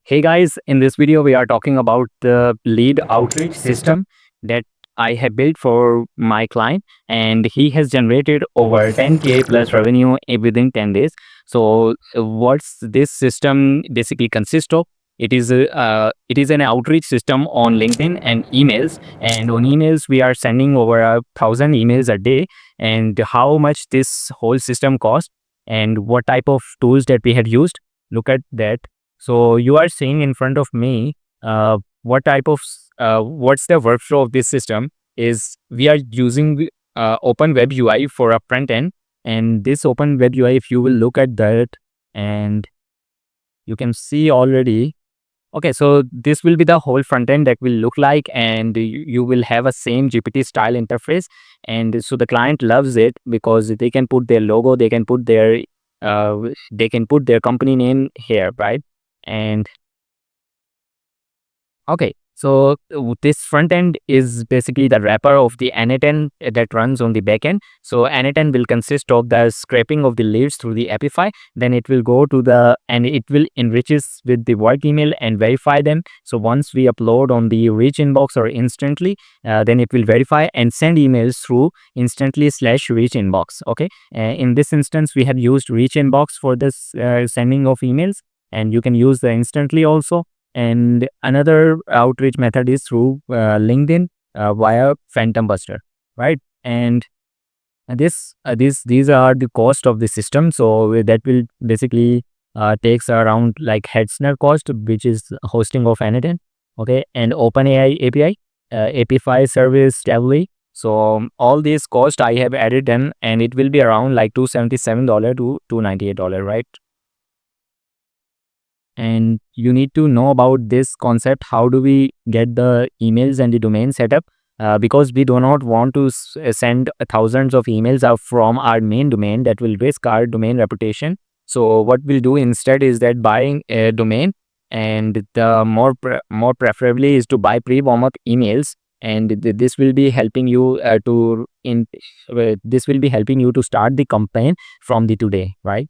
Hey guys, in this video we are talking about the lead outreach system that I have built for my client, and he has generated over 10k plus revenue within 10 days. So what's this system basically consist of? It is an outreach system on LinkedIn and emails, and on emails we are sending over 1,000 emails a day. And how much this whole system cost and what type of tools that we had used, look at that. So you are seeing in front of me what type of what's the workflow of this system is. We are using Open Web UI for a front end, and this Open Web UI, if you will look at that, and you can see already. Okay, so this will be the whole front end that will look like, and you will have a same GPT style interface. And so the client loves it because they can put their logo, uh, they can put their company name here, right? And okay, so this front end is basically the wrapper of the n8n that runs on the back end. So n8n will consist of the scraping of the leads through the Apify. Then it will go to and it will enriches with the work email and verify them. So once we upload on the reach inbox or instantly, then it will verify and send emails through instantly/reach inbox. Okay, in this instance, we have used reach inbox for this sending of emails, and you can use the instantly also. And another outreach method is through LinkedIn via Phantom Buster, right? And these are the cost of the system. So that will basically takes around like Hetzner cost, which is hosting of n8n, okay, and OpenAI API, API service heavily. So all these cost I have added them, and it will be around like $277 to $298, right? And you need to know about this concept. How do we get the emails and the domain setup? Because we do not want to send thousands of emails out from our main domain. That will risk our domain reputation. So what we'll do instead is that buying a domain, and the more preferably is to buy pre-warm up emails. And this will be helping you this will be helping you to start the campaign from the today, right?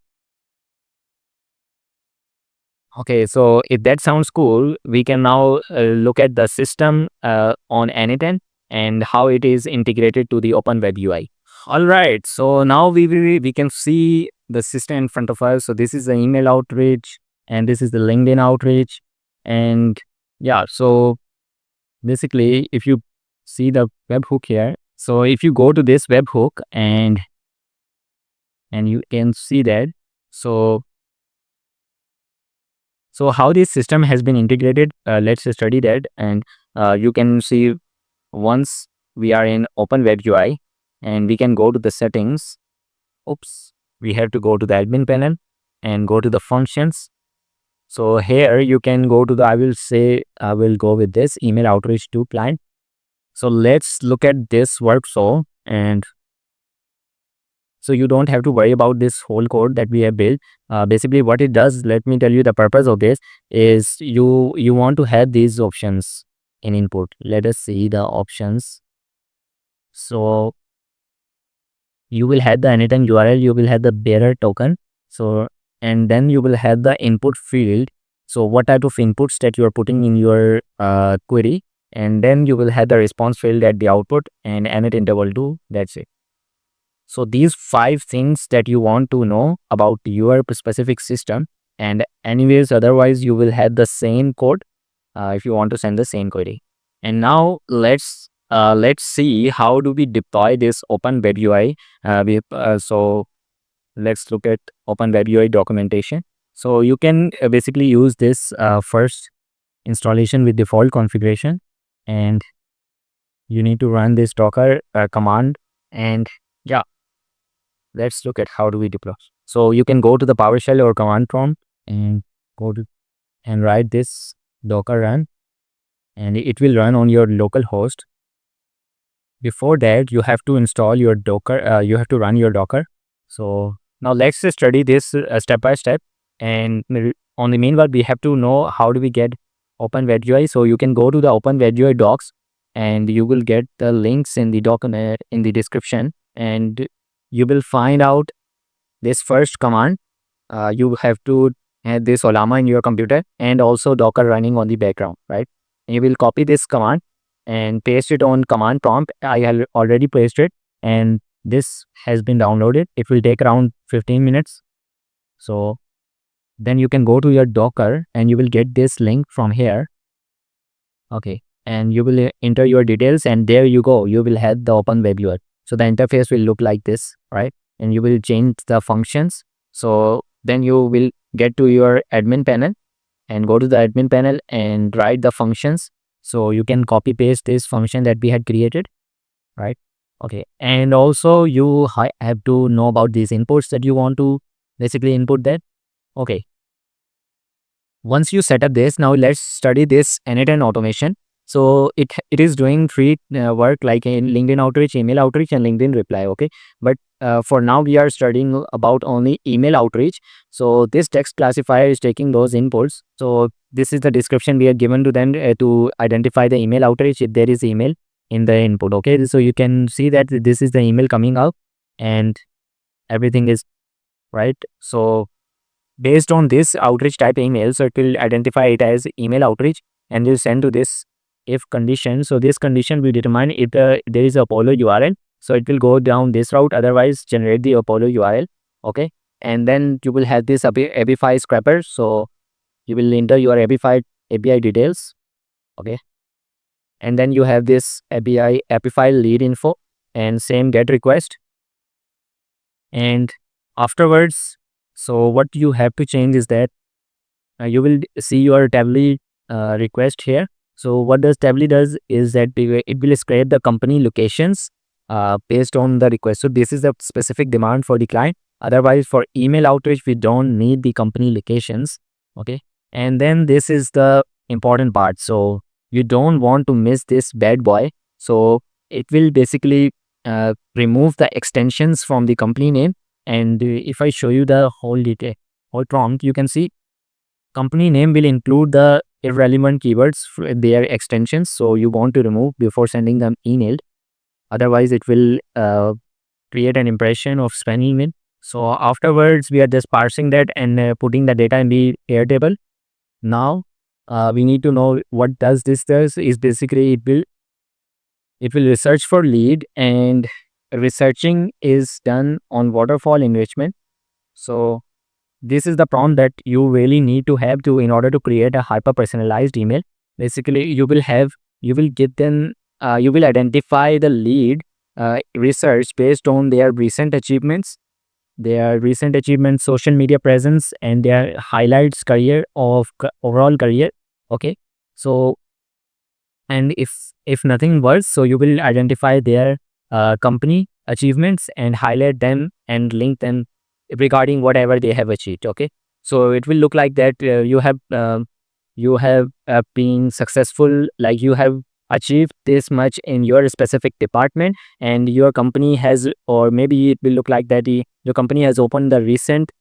Okay, so if that sounds cool, we can now look at the system on n8n and how it is integrated to the Open Web UI. All right, so now we can see the system in front of us. So this is the email outreach, and this is the LinkedIn outreach. And yeah, so basically, if you see the webhook here, so if you go to this webhook and you can see that. So how this system has been integrated, let's study that. And you can see once we are in Open Web UI, and we can go to the settings. Oops, we have to go to the admin panel and go to the functions. So here you can go to I will go with this email outreach to client. So let's look at this workflow. And so you don't have to worry about this whole code that we have built. Basically what it does, let me tell you the purpose of this is you want to have these options in input. Let us see the options. So you will have the n8n URL, you will have the bearer token. So, and then you will have the input field. So what type of inputs that you are putting in your query, and then you will have the response field at the output and n8n double two. That's it. So these 5 things that you want to know about your specific system. And anyways, otherwise you will have the same code if you want to send the same query. And now let's see how do we deploy this Open Web UI. So let's look at Open Web UI documentation. So you can basically use this first installation with default configuration, and you need to run this Docker command. And yeah, let's look at how do we deploy. So you can go to the PowerShell or command prompt and go to and write this Docker run, and it will run on your local host. Before that, you have to install your Docker. You have to run your Docker. So now let's study this step by step. And on the meanwhile, we have to know how do we get Open Web UI. So you can go to the Open Web UI docs, and you will get the links in the document in the description, and you will find out this first command. You have to have this Olama in your computer and also Docker running on the background, right? And you will copy this command and paste it on command prompt. I have already pasted it, and this has been downloaded. It will take around 15 minutes. So then you can go to your Docker and you will get this link from here. Okay. And you will enter your details, and there you go. You will have the open web UI. So the interface will look like this, right? And you will change the functions. So then you will get to your admin panel and go to the admin panel and write the functions. So you can copy paste this function that we had created, right? Okay. And also you have to know about these inputs that you want to basically input that. Okay. Once you set up this, now let's study this n8n automation. So it is doing three work like in LinkedIn outreach, email outreach, and LinkedIn reply. Okay, but for now we are studying about only email outreach. So this text classifier is taking those inputs. So this is the description we are given to them to identify the email outreach if there is email in the input. Okay, so you can see that this is the email coming out and everything is right. So based on this outreach type email, so it will identify it as email outreach and will send to this if condition. So this condition will determine if there is a Apollo URL. So it will go down this route, otherwise generate the Apollo URL. Okay. And then you will have this API scrapper. So you will enter your API details. Okay. And then you have this API lead info and same get request. And afterwards, so what you have to change is that you will see your Tably request here. So what does Tably does is that it will scrape the company locations based on the request. So this is a specific demand for the client. Otherwise, for email outreach, we don't need the company locations. Okay. And then this is the important part. So you don't want to miss this bad boy. So it will basically remove the extensions from the company name. And if I show you the whole detail, whole prompt, you can see company name will include the irrelevant keywords for their extensions. So you want to remove before sending them email. Otherwise, it will create an impression of spam email. So afterwards, we are just parsing that and putting the data in the Airtable. Now, we need to know what does this does is basically it will research for lead, and researching is done on waterfall enrichment. So this is the prompt that you really need to have to in order to create a hyper personalized email. Basically, you will give them you will identify the lead research based on their recent achievements, social media presence, and their highlights career of overall career. Okay, so and if nothing works, so you will identify their company achievements and highlight them and link them regarding whatever they have achieved. Okay, so it will look like that you have been successful, like you have achieved this much in your specific department, and your company has, or maybe it will look like that your company has opened the recent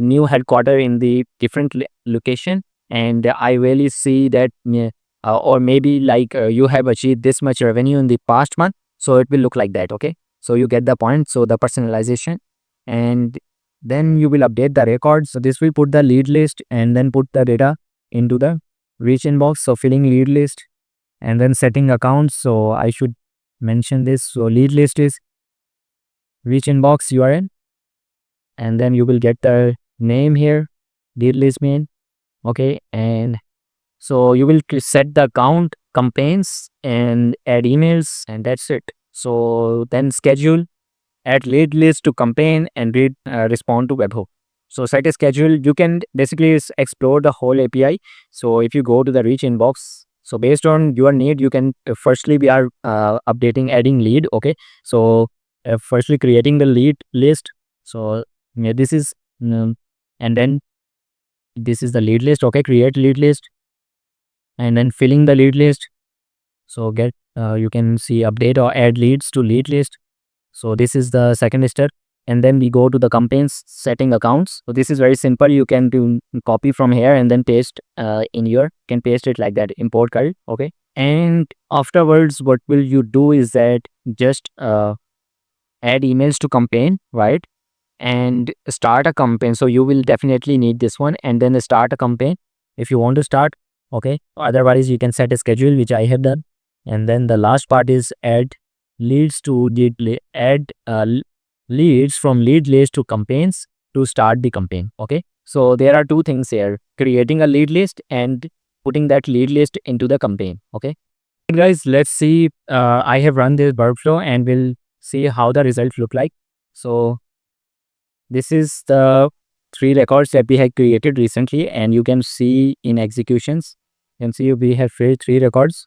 new headquarter in the different location, and I really see that or maybe like you have achieved this much revenue in the past month. So it will look like that. Okay, so you get the point. So the personalization, and then you will update the records. So this will put the lead list and then put the data into the reach inbox. So filling lead list and then setting accounts. So I should mention this. So lead list is reach inbox URL, and then you will get the name here, lead list main. Okay, and so you will set the account, campaigns, and add emails, and that's it. So then schedule, add lead list to campaign, and respond to webhook. So set a schedule. You can basically explore the whole API. So if you go to the reach inbox, so based on your need, you can firstly we are updating, adding lead. Okay, so firstly creating the lead list. So yeah, this is and then this is the lead list. Okay, create lead list and then filling the lead list. So get you can see update or add leads to lead list. So this is the second step, and then we go to the campaigns, setting accounts. So this is very simple. You can do copy from here and then paste in your, can paste it like that, import card. Okay, and afterwards what will you do is that just add emails to campaign, right? and start a campaign. So you will definitely need this one, and then start a campaign if you want to start. Okay, otherwise you can set a schedule, which I have done. And then the last part is add leads to leads from lead list to campaigns to start the campaign. Okay, so there are two things here: creating a lead list and putting that lead list into the campaign. Okay, guys, let's see. I have run this workflow and we'll see how the results look like. So this is the 3 records that we had created recently, and you can see in executions, you can see we have filled 3 records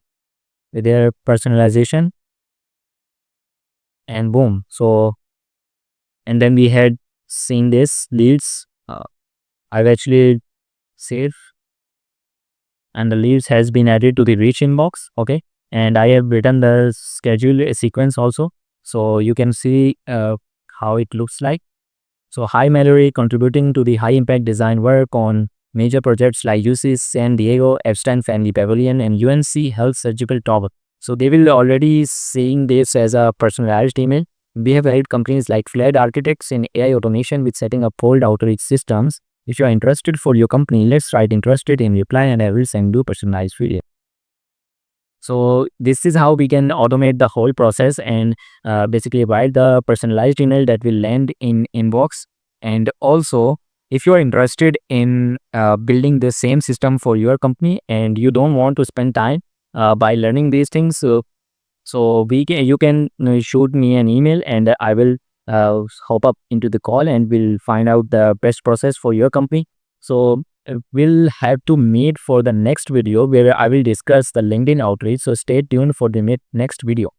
with their personalization, and boom. So, and then we had seen this leads. I've actually saved, and the leads has been added to the reach inbox. Okay, and I have written the schedule sequence also, so you can see how it looks like. So High Mallory contributing to the high impact design work on major projects like UC San Diego, Epstein Family Pavilion, and UNC Health Surgical Tower. So they will already seeing this as a personalized email. We have helped companies like Flared Architects in AI automation with setting up cold outreach systems. If you are interested for your company, let's write interested in reply and I will send you personalized video. So this is how we can automate the whole process and basically write the personalized email that will land in inbox. And also, if you are interested in building the same system for your company and you don't want to spend time by learning these things, so you can shoot me an email and I will hop up into the call and we'll find out the best process for your company. So we'll have to meet for the next video where I will discuss the LinkedIn outreach. So stay tuned for the next video.